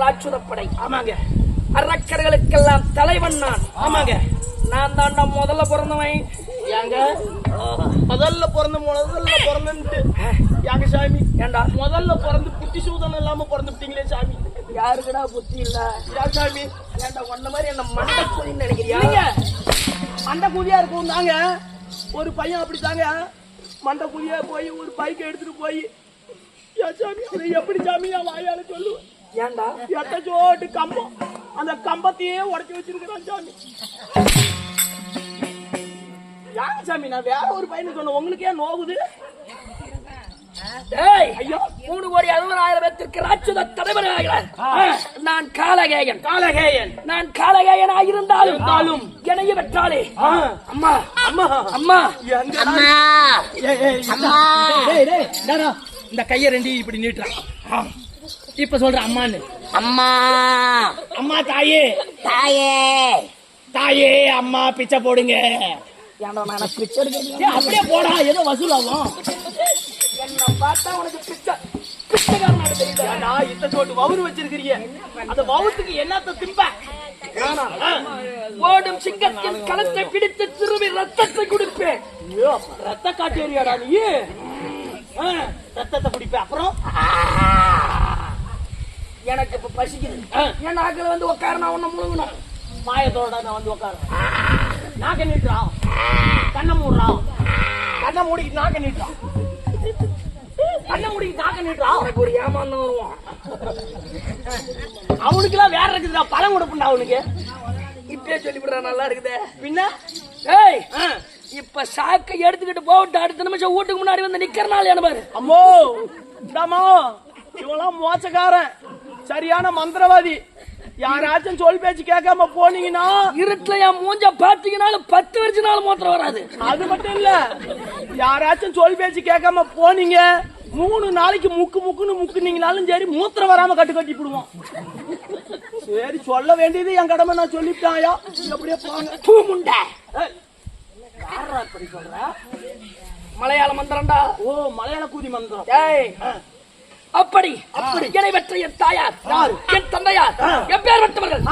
ராட்சுதப்படை. ஆமாங்க. அரக்கர்களுக்கெல்லாம் தலைவன் நான். ஆமாங்க. நான் தாண்டா முதல்ல பிறந்தவன். ஏங்க முதல்ல பிறந்துட்டு யாங்க சாமி? ஏண்டா முதல்ல பிறந்து புத்தி சூதனம் இல்லாம பிறந்துட்டீங்களே சாமி. யாருக்குடா புத்தி இல்ல? யார் சாமி? ஏண்டா ஒன்ன மாதிரி என்ன மண்டை கூதின்னு நினைக்கிறியா? மண்டை கூதியா இருக்கும் தாங்க. ஒரு பையன் அப்படி தாங்க மண்டை கூதியா போய் ஒரு பைக் எடுத்துட்டு போய் சாமி அதை எப்படி சாமி நான் வாயால சொல்லுவேன். ஏண்டா எட்டச்சோட்டு கம்பம், அந்த கம்பத்தையே உடச்சி வச்சிருக்கிறான் சாமி. யாங்க சாமி? நான் வேற ஒரு பையனு சொன்ன, உங்களுக்கு ஏன் நோகுது? ஐயோ 3,60,000 பேருக்கு ராட்சுத தலைவராகிறார். நான் காலகேயன். நான் காலகேயன் ஆகியிருந்தாலும் என்னைய வெற்றாலே அம்மா அம்மா அம்மா அம்மா. இந்த கைய ரெண்டி இப்படி நீட்டுறான். இப்ப சொல்ற அம்மான்னு. அம்மா அம்மா தாயே தாயே தாயே அம்மா பிச்சை போடுங்க. ஏண்டா நான் பிச்சை எடுக்க அப்படியே போடா, ஏதோ வசூல் ஆகும். என்ன பார்த்தா உனக்கு பிச்சைக்காரனாக தெரியுதா? இத்த சோட்டு வவுறு வச்சிருக்கிறீங்க, அந்த வவுத்துக்கு என்னத்த திம்ப? ஓடும் சிங்கத்தின் களத்தை பிடித்து திரும்பி ரத்தத்தை குடிப்பேன். ரத்த காட்டேரியாடா நீ? ரத்தத்தை குடிப்பேன். அப்புறம் எனக்கு இப்ப பசிக்குது. என் நாக்கில வந்து உட்கார, நான் உன்ன முழுங்கணும். மாயத்தோட நான் வந்து உட்கார. நாக்க நீட்டுறான், கண்ணை மூடுறான். கண்ணை மூடிக்கு நாக்க நீட்டுறான், கண்ணை மூடிக்கு நாக்க நீட்டுறான். எனக்கு ஒரு ஏமாந்தம் வருவான். அவனுக்கு எல்லாம் வேற இருக்குதுடா, பழம் கொடுப்புண்டா அவனுக்கு. இப்பயே சொல்லிவிடுறா, நல்லா இருக்குதே. பின்ன ஏய் இப்ப சாக்கை எடுத்துக்கிட்டு போட்டு அடுத்த நிமிஷம் வீட்டுக்கு முன்னாடி வந்து நிக்கிறனால என்ன பாரு. அம்மோ இந்தாமா, இவெல்லாம் மோசக்காரன், சரியான மந்திரவாதி. யாராச்சும் சொல் பேச்சு கேட்காம போனீங்கன்னா இருட்டுல என் மூஞ்ச பாத்தீங்கன்னாலும் 10 வருஷனாலும் மூத்திரம் வராது. அது மட்டும் இல்ல, யாராச்சும் சொல் பேச்சு கேட்காம போனீங்க 3 நாளைக்கு முக்குன்னு முக்குனீங்கனாலும் சரி மூத்திரம் வராம கட்டி போடுவோம். சரி, சொல்ல வேண்டியது என் கடமை, நான் சொல்லிட்டாயா. எப்படியே போங்க. பூமுண்டை யாரா இப்படி சொல்ற? மலையாள மந்திரம்டா. ஓ, மலையாள கூதி மந்திரம். ஏய் அப்படி என்னை பெற்ற என் தாயார் யார்? என் தந்தையார் என் பேர் பெற்றவர்கள்.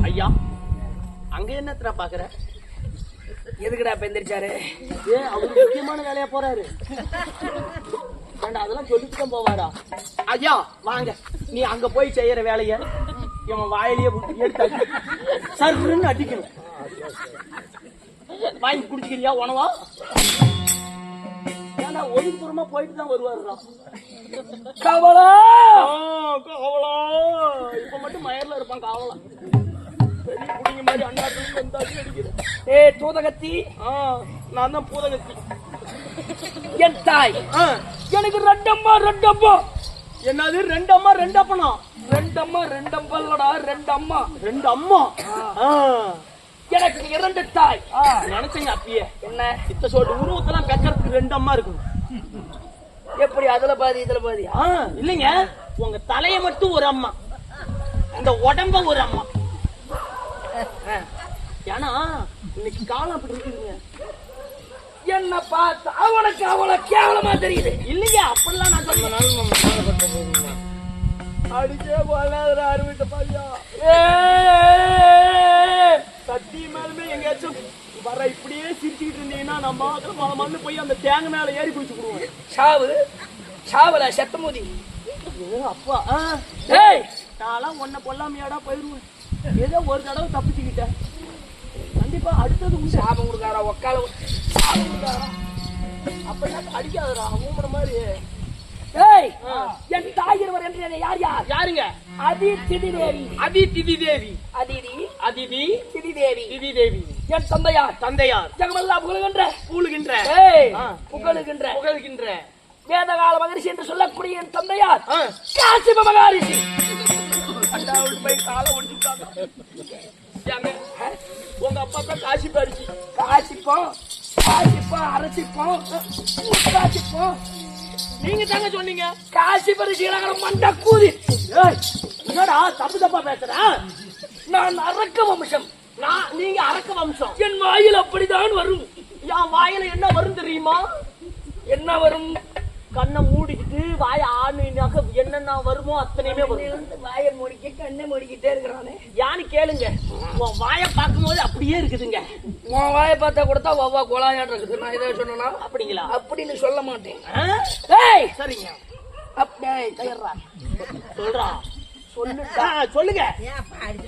ஐயா, அங்க என்னத்துல பாக்குற? எதுக்குடா இப்ப எந்திரிச்சாரு? அவரு முக்கியமான வேலையா போறாரு. அதெல்லாம் சொல்லிட்டு தான் போவாரா? ஐயா வாங்க, நீ அங்க போய் செய்யற வேலைய இவன் வாயிலேயே எடுத்து சர்ன்னு அடிக்கணும். வாங்கி குடிச்சுக்கிறியா உணவா? ஏன்னா ஒதுக்குப்புறமா போயிட்டு தான் வருவாருடா. கவலா கவலா இப்ப மட்டும் மயர்ல இருப்பான். கவலா பெரிய குடிங்க மாதிரி அண்ணாத்துக்கு வந்தாச்சு அடிக்கிறேன். தூதகத்தி, நான் தான் பூதகத்தி. என் தாய் எனக்கு ரெண்டம்மா. என்னது 2 அம்மா 2 அப்பனா? 2 அம்மா 2 அம்பல்லடா, 2 அம்மா. 2 அம்மா. எனக்கு 2 தாய். நினைச்சீங்க அப்பயே என்ன இத்த சோடு உருவத்தெல்லாம் பெக்கறதுக்கு 2 அம்மா இருக்கும். எப்படி அதுல பாதி இதுல பாதி? இல்லைங்க, உங்க தலைய மட்டும் ஒரு அம்மா, இந்த உடம்ப ஒரு அம்மா. ஏன்னா இன்னைக்கு காலம் அப்படி இருக்குதுங்க. என்ன பார்த்தா அவனுக்கு அவ்வளவு கேவலமா தெரியுது. இல்லைங்க, அப்படிலாம் நான் சொல்ல அடிச்சே போல அறுவிட்ட பாதியா சத்தியமாலுமே எங்கேயாச்சும் வர இப்படியே சிரிச்சுக்கிட்டு இருந்தீங்கன்னா நம்ம மண்ணு போய் அந்த தேங்க மேல ஏறி குடிச்சுக்கிடுவோம். சாவல செத்தமோதி. அப்பா ஏய் நான்லாம் ஒன்ன கொல்லாமையாடா போயிருவேன். ஏதோ ஒரு தடவை தப்பிச்சுக்கிட்டேன். கண்டிப்பா அடுத்தது உண்டு. சாபம் கொடுக்காரா ஒக்கால சாபம் கொடுக்காரா அப்படின்னா அடிக்காதரா ஊமட மாதிரி. ஏய் என் தாய் இருவர் என்று என்னை யார் யாருங்க? அதிதி தேவி. அதிதி தேவி. அதிதி திதி தேவி. திதி தேவி என் தந்தையார் ஜெகமெல்லாம் புகழுகின்ற புகழுகின்ற வேதகால மகரிஷி என்று சொல்லக்கூடிய என் தந்தையார் காசிப மகரிஷி. போய் காலை ஒடிச்சுட்டாங்க. உங்க அப்பா தான் காசிப்போம் அரசிப்போம். நீங்க தாங்க சொன்னீங்க காசி பரிசீலனை மண்ட கூதி. என்னடா தப்பா பேசுற? நான் அரக்க வம்சம். நீங்க அரக்க வம்சம். என் வாயில் அப்படிதான் வரும். என் வாயில என்ன வரும் தெரியுமா? என்ன வரும்? கண்ணை மூடிக்கிட்டு வாய ஆணுனாக்க என்னென்ன வருமோ அத்தனையுமே வரும். வாயை மூடிக்க கண்ணை மூடிக்கிட்டே இருக்கிறானே. யானு கேளுங்க, உன் வாயை பார்க்கும்போது அப்படியே இருக்குதுங்க. உன் வாயை பார்த்தா கொடுத்தா வவ்வா கோலாயான் இருக்குது. நான் இதை சொன்னா அப்படிங்களா? அப்படின்னு சொல்ல மாட்டேன். சரிங்க, சொல்றா சொல்லுங்க.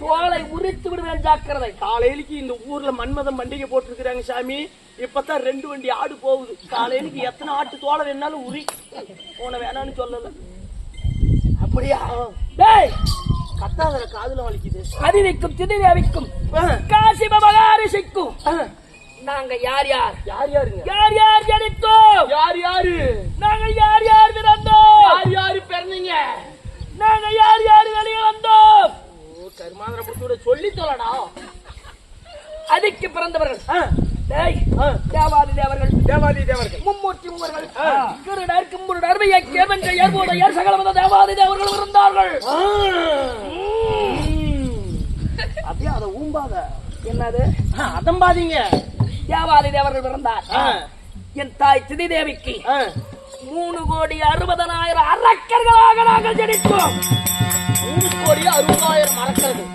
தோலை உரித்து விடுவேன், ஜாக்கிரதை. காலையிலுக்கு இந்த ஊர்ல மன்மதம் பண்டிகை போட்டிருக்கிறாங்க சாமி. இப்பதான் 2 வண்டி ஆடு போகுது. காலையிலுக்கு எத்தனை ஆட்டு தோலை வேணாலும் உரி, உன வேணான்னு சொல்லல. அப்படியா? கத்தாதர காதுல வலிக்குது. அதிதிக்கும் திதிதேவிக்கும் காசிப மகரிஷிக்கும் நாங்க யாருங்க? யார் ஜனித்தோம்? யாரு நாங்கள் யார் பிறந்தோம்? யாரு பிறந்தீங்க? நாங்க யார் வெளியே வந்தோம்? கருமாந்திர புத்தோட சொல்லி சொல்லடா. அதுக்கு பிறந்தவர்கள் தேவாதி தேவர்கள் மும்மூர்த்தி மூவர்கள் கிருடர் கிம்புருடர் கேவஞ்சயர் போதையர் சகலமத தேவாதி தேவர்கள் இருந்தார்கள். அப்படியே அதை ஊம்பாத. என்னது அதம்பாதீங்க. தேவாதி தேவர்கள் பிறந்தார். என் தாய் திதி தேவிக்கு 3,60,00,000 அரக்கர்களாக நாங்கள் ஜனித்தோம். 3,60,00,000 அரக்கர்கள்.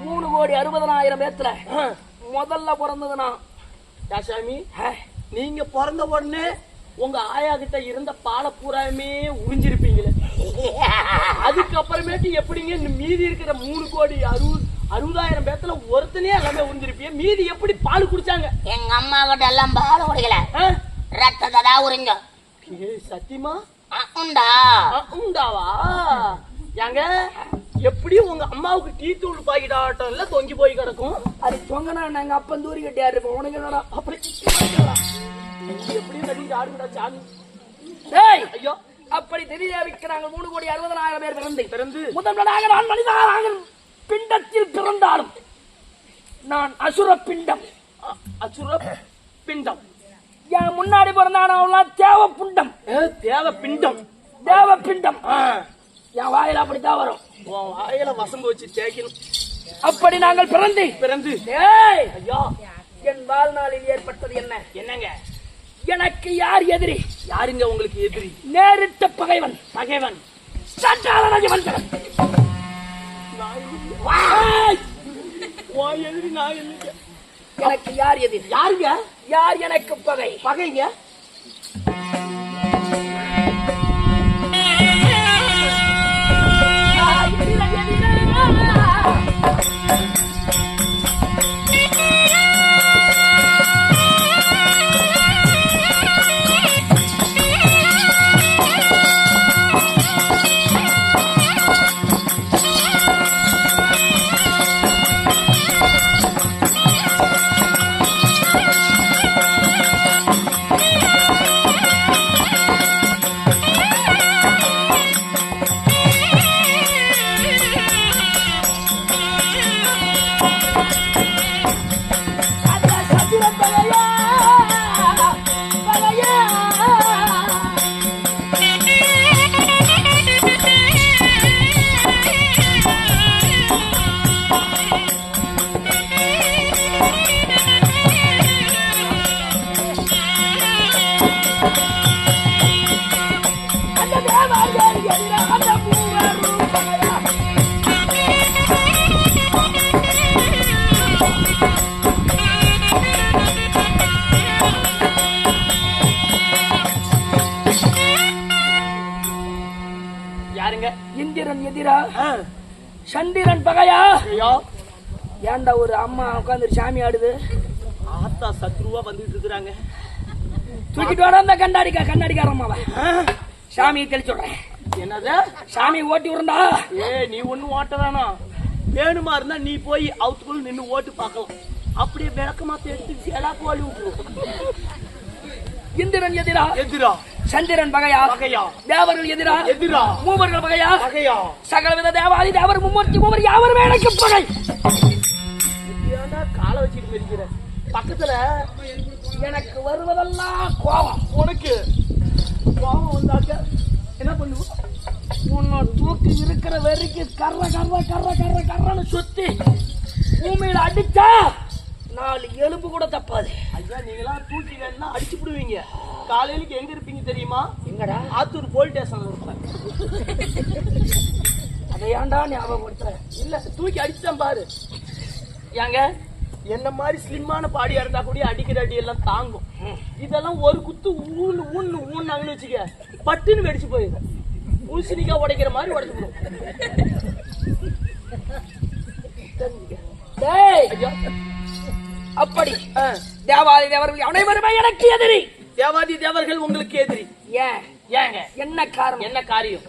3,60,00,000 பேத்துல முதல்ல பிறந்ததுனா சாமி, நீங்க பிறந்த உடனே உங்க ஆயா கிட்ட இருந்த பாலை பூராமே உறிஞ்சிருப்பீங்களே. அதுக்கப்புறமேட்டு எப்படிங்க மீதி இருக்கிற 3,60,00,000 பேத்துல ஒருத்தனே எல்லாமே உறிஞ்சிருப்பீங்க? மீதி எப்படி பால் குடிச்சாங்க? எங்க அம்மா கிட்ட எல்லாம் பால் குடிக்கல, ரத்தத்தை தான் உறிஞ்ச. சத்தியமா? உண்டாவா? ஏங்க எப்படி உங்க அம்மாவுக்கு டீ தூள் பாக்கெட் ஆட்டம் இல்ல தொங்கி போய் கிடக்கும்? அது தொங்கனா நாங்க அப்பன் தூரி கட்டியா இருப்போம். உனக்கு என்னடா அப்படி எப்படி நடிக்கிற ஆடுடா சாமி? ஐயோ, அப்படி திடீராவிக்கு நாங்கள் 3,60,00,000 பேர் பிறந்து முதன்மையாக நான் மனிதனாக பிண்டத்தில் பிறந்தாலும் நான் அசுர பிண்டம். என் முன்னாடி பிறந்தான தேவ பிண்டம். என் வாயில அப்படித்தான் வரும். வாயில வசம்பு வச்சு தேய்க்கணும். அப்படி நாங்கள் பிறந்து ஐயா, என் வாழ்நாளில் ஏற்பட்டது என்னங்க? எனக்கு யார் எதிரி? யாருங்க உங்களுக்கு எதிரி? நேரிட்ட பகைவன். எதிரி நான் இல்லைங்க. எனக்கு யார் எதிரி? யாருங்க? யார் எனக்கு பகைங்க? எதிரா சந்திரன் பகையா ஏன்டா ஒரு அம்மா உட்காந்து சாமி ஆடுது ஆத்தா சத்ருவா வந்துட்டு இருக்கிறாங்க தூக்கிட்டு வர அந்த கண்ணாடிக்காரம்மாவ சாமியை தெளிச்சுடுறேன் என்னது சாமி ஓட்டி விடுறா நீ ஒண்ணு ஓட்ட வேணாம் வேணுமா இருந்தா நீ போய் அவுத்துக்குள்ள நின்னு ஓட்டு பார்க்கலாம் அப்படியே விளக்கமாத்த எடுத்து எல்லா கோழி விட்டுரும் இந்திரன் எதிரா எதிரா சந்திரன் பகையா பகையா தேவர்கள் எதிரா எதிரா மூவர்கள் பகையா பகையா சகலவித தேவாதி தேவர் மும்மூர்த்தி மூவர் யாவரும் எனக்கு பகை ஏன்டா காலை வச்சுட்டு இருக்கிற பக்கத்துல எனக்கு வருவதெல்லாம் கோபம் உனக்கு கோபம் வந்தாக்க என்ன பண்ணுவோம் உன்னை தூக்கி இருக்கிற வரைக்கும் கர்றன்னு சுத்தி பூமியில அடிச்சா 4 எலும்பு கூட தப்பாது. ஐயா நீங்களா தூக்கி வேணா அடிச்சு விடுவீங்க. காலையிலுக்கு எங்க இருப்பீங்க தெரியுமா? எங்கடா? ஆத்தூர் போலீஸ் ஸ்டேஷன்ல இருப்பேன். அதை ஏன்டா ஞாபகப்படுத்துற? இல்ல தூக்கி அடிச்சுதான் பாரு. ஏங்க என்ன மாதிரி ஸ்லிம்மான பாடியா இருந்தா கூட அடிக்கிற அடி எல்லாம் தாங்கும். இதெல்லாம் ஒரு குத்து ஊன்னு வச்சுக்க பட்டுன்னு வெடிச்சு போயிரு. ஊசினிக்கா உடைக்கிற மாதிரி உடைச்சு போடும். அப்படி தேவாதி தேவர்கள் அனைவருமே எனக்கு எதிரி. தேவாதி தேவர்கள் உங்களுக்கு எதிரி. ஏங்க என்ன காரணம்? என்ன காரியம்?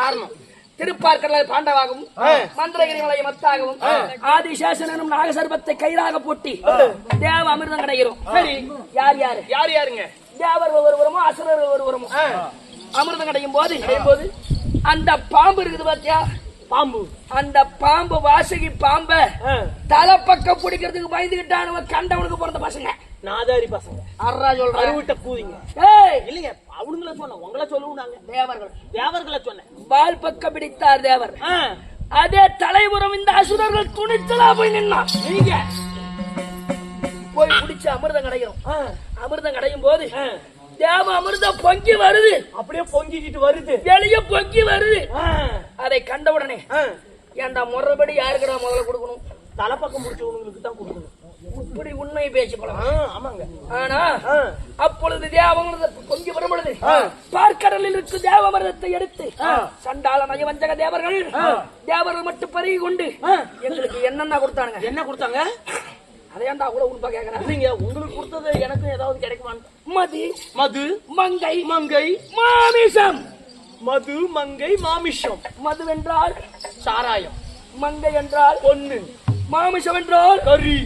காரணம் திருப்பார்கடல் பாண்டவாகவும் மந்திரகிரி மலை மத்தாகவும் ஆதிசேஷனும் நாகசர்பத்தை கயிறாக போட்டி தேவ அமிர்தம் கிடைக்கிறோம். சரி யாருங்க? தேவர் ஒருவரமோ அசுரர் ஒருவரமோ அமிர்தம் கிடைக்கும் போது அந்த பாம்பு இருக்குது பாத்தியா? பாம்பு. அந்த பாம்பு வாசகி பாம்ப தலை பக்கம் பிடிக்கிறதுக்கு பயந்துகிட்டானு கண்டவனுக்கு பிறந்த பசங்க, நாதாரி பசங்க. அறா சொல்ற அறுவிட்ட கூதிங்க. இல்லைங்க அவனுங்கள சொன்ன உங்களை சொல்லுவாங்க. தேவர்களை சொன்ன வால் பக்கம் பிடித்தார் தேவர். அதே தலைபுறம் இந்த அசுரர்கள் துணிச்சலா போய் நின்னா. நீங்க போய் பிடிச்சு அமிர்தம் கிடைக்கிறோம். அமிர்தம் கிடைக்கும் போது தேவ அமிர்தம் பொங்கி வருது. அப்படியே பொங்கிட்டு வருது, வெளிய பொங்கி வருது. அதை கண்டவுடனே ஏண்டா முறைப்படி யாருக்குடா முதல்ல கொடுக்கணும்? தலைப்பக்கம் முடிச்சவங்களுக்கு தான் கொடுக்கணும். இப்படி உண்மையை பேசி போலாம். ஆமாங்க. ஆனா அப்பொழுது தேவாமிர்தம் பொங்கி வரும் பொழுது பார்க்கடலில் இருக்கு தேவாமிர்தத்தை எடுத்து சண்டாள நயவஞ்சக தேவர்கள் மட்டும் பருகி கொண்டு எங்களுக்கு என்னென்ன கொடுத்தாங்க? என்ன கொடுத்தாங்க? அதையாண்டா கூட உண்பா கேக்குறேன். நீங்க உங்களுக்கு கொடுத்தது எனக்கு ஏதாவது கிடைக்குமான்னு? மது மங்கை மாமிசம். மது மங்கை மாமிசம். மது என்றால் சாராயம், மங்கை என்றால் பொண்ணு, மாமிசம் என்றால் கறி.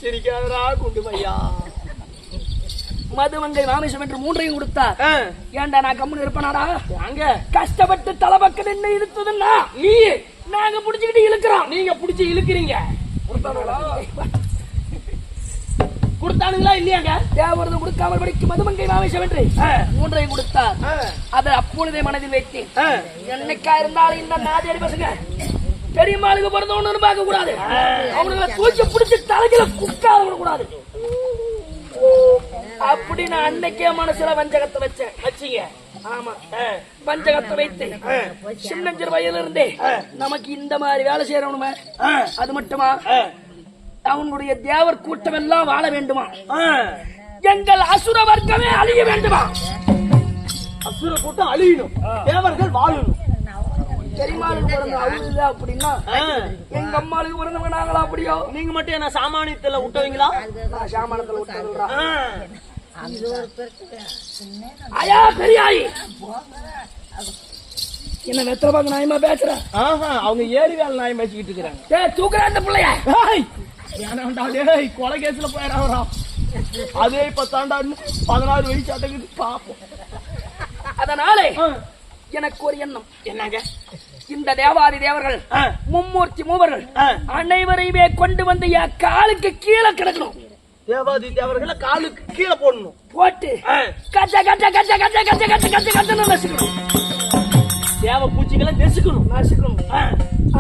சிரிக்காதரா குண்டு பையா. மது மங்கை மாமிசம் என்று மூன்றையும் கொடுத்தார். ஏண்டா நான் கம்முன்னு இருப்பனாடா? அங்க கஷ்டப்பட்டு தலைபக்கம் நின்று இழுத்ததுன்னா நீ நாங்க புடிச்சுக்கிட்டு இழுக்கிறோம். நீங்க புடிச்சு இழுக்கிறீங்க. கொடுத்தானுங்களா இல்லையாங்க? தேவரதம் கொடுக்காமல் படிக்கும் மதுமங்கை மாமிசம் என்று மூன்றையும் கொடுத்தார். அதை அப்பொழுதே மனதில் வைத்தேன். என்னைக்கா இருந்தாலும் இந்த நாதேரி பசங்க பெரியம்மாளுக்கு பிறந்தவனு பார்க்க கூடாது. அவனுங்களை தூக்கி பிடிச்சி தலையில குக்காத விடக்கூடாது. அப்படி நான் அன்னைக்கே மனசுல வஞ்சகத்தை வச்சீங்க. ஆமா, வஞ்சகத்தை வைத்து சின்னஞ்சிறு வயதுல இருந்தே நமக்கு இந்த மாதிரி வேலை செய்யறவனுமே. அது மட்டுமா, அவனுடைய தேவர் கூட்டம் எல்லாம் வாழ வேண்டுமா? எங்கள் அசுர வர்க்கமே அழிய வேண்டுமா? அசுர கூட்டம் அழியணும், தேவர்கள் வாழணும். பெரியம்மாளுக்கு பிறந்த அவரு இல்ல அப்படின்னா எங்க அம்மாளுக்கு பிறந்தவங்க நாங்களா? அப்படியோ நீங்க மட்டும் என்ன சாமானியத்துல விட்டவங்களா? நான் சாமானத்துல விட்டதுடா. ஐயா பெரியாயி என்ன வெத்தரபாங்க நாயமா பேசுற? அவங்க ஏரி வேலை நாயம் பேசிக்கிட்டு இருக்கிறாங்க. தூக்குற அந்த பிள்ளைய கொலை கேஸ்ல போயிடா. அதே 16 வயசு அடங்குது பாப்போம். அதனாலே எனக்கு ஒரு எண்ணம். என்னங்க? இந்த தேவாதி தேவர்கள் மும்மூர்த்தி மூவர்கள் அனைவரையுமே கொண்டு வந்து என் காலுக்கு கீழே கிடக்கணும். தேவாதி தேவர்களை காலுக்கு கீழே போடணும். போட்டு கச்ச கச்ச கச்ச கச்ச கச்ச கச்ச கச்ச கச்சன்னு நசுக்கணும். தேவ பூச்சிகளை நசுக்கணும்.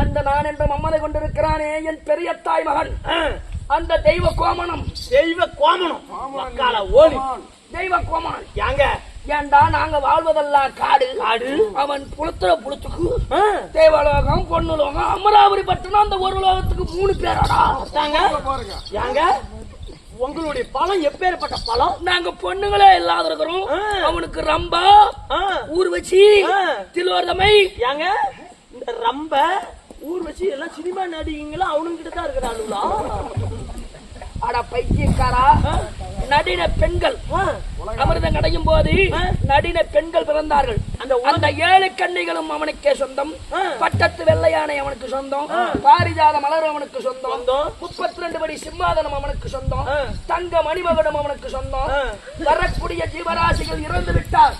அந்த நான் என்ற மம்மதை கொண்டிருக்கிறானே என் பெரிய தாய் மகன், அந்த தெய்வ கோமனம். ஓடி தெய்வ கோமனம் யாங்க? ஏண்டா நாங்க வாழ்வதெல்லாம் காடு. அவன் புளுத்துக்கு தேவலோகம், பொண்ணுலோகம், அமராவதி பட்டணம், அந்த ஒரு லோகத்துக்கு 3 பேராடா. யாங்க உங்களுடைய பழம் எப்பேற்பட்ட பழம்? நாங்க பொண்ணுங்களே இல்லாத இருக்கிறோம். அவனுக்கு ரம்பா, ஊர்வச்சி, திலோர்தமை. ஏங்க இந்த ரம்ப ஊர்வச்சி எல்லாம் சினிமா நடிகங்களா அவனுங்கிட்ட தான் இருக்கிறாளுங்களா? அட பைத்தியக்காரா, நடின பெண்கள் அமிர்தம் கடையும் போது நடின பெண்கள் பிறந்தார்கள். அந்த 7 கன்னிகளும் அவனுக்கே சொந்தம். பட்டத்து வெள்ளையானை அவனுக்கு சொந்தம். பாரிஜாத மலர் அவனுக்கு சொந்தம். 32 படி சிம்மாதனம் அவனுக்கு சொந்தம். தங்க மணிமகடம் அவனுக்கு சொந்தம். வரக்கூடிய ஜீவராசிகள் இறந்து விட்டார்.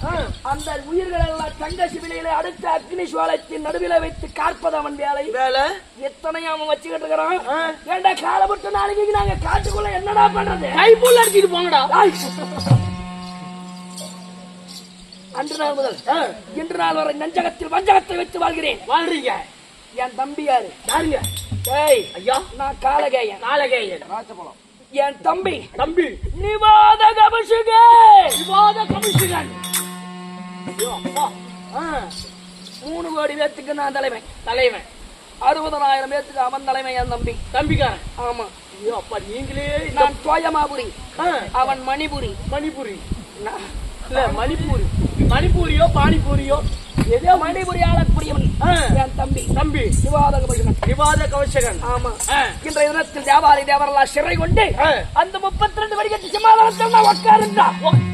அந்த உயிர்கள் எல்லாம் தங்க சிவிலையில அடுத்த அக்னி சுவாலத்தின் நடுவில் வைத்து காற்பது அவன் வேலை. எத்தனையும் அவன் வச்சுக்கிட்டு இருக்கிறான். ஏண்டா காலப்பட்ட நாளைக்கு நாங்க காட்டுக்குள்ள என்னடா பண்றது? கைப்புள்ள அடிச்சிட்டு போங்கடா. அன்று நாள் முதல் இன்று நாள் வரை நஞ்சகத்தில் வஞ்சகத்தை வைத்து வாழ்கிறீங்க. என் தம்பி யாரு? யாருங்க? ஏய் ஐயா, நான் காலகேயன். ராஜபலம். என் தம்பி தம்பி நிவாத கமிஷகன். 3 கோடி பேத்துக்கு நான் தலைவன். 60,000 பேத்துக்கு அவன் தலைவன். என் தம்பி தம்பிக்காரன். ஆமா. ஐயோ அப்பா, நீங்களே. நான் தோயமாபுரி, அவன் மணிபுரி. இல்ல மணிப்பூரியோ பானிபூரியோ ஏதோ மணிபுரி ஆளக்கூடியவன் என் தம்பி விவாத கவசகன். ஆமா. இன்றைய தினத்தில் வியாபாரி தேவரெல்லாம் சிறை கொண்டு அந்த 32 வடிகட்டு சிம்மாதனத்தில் உட்கார்ந்தா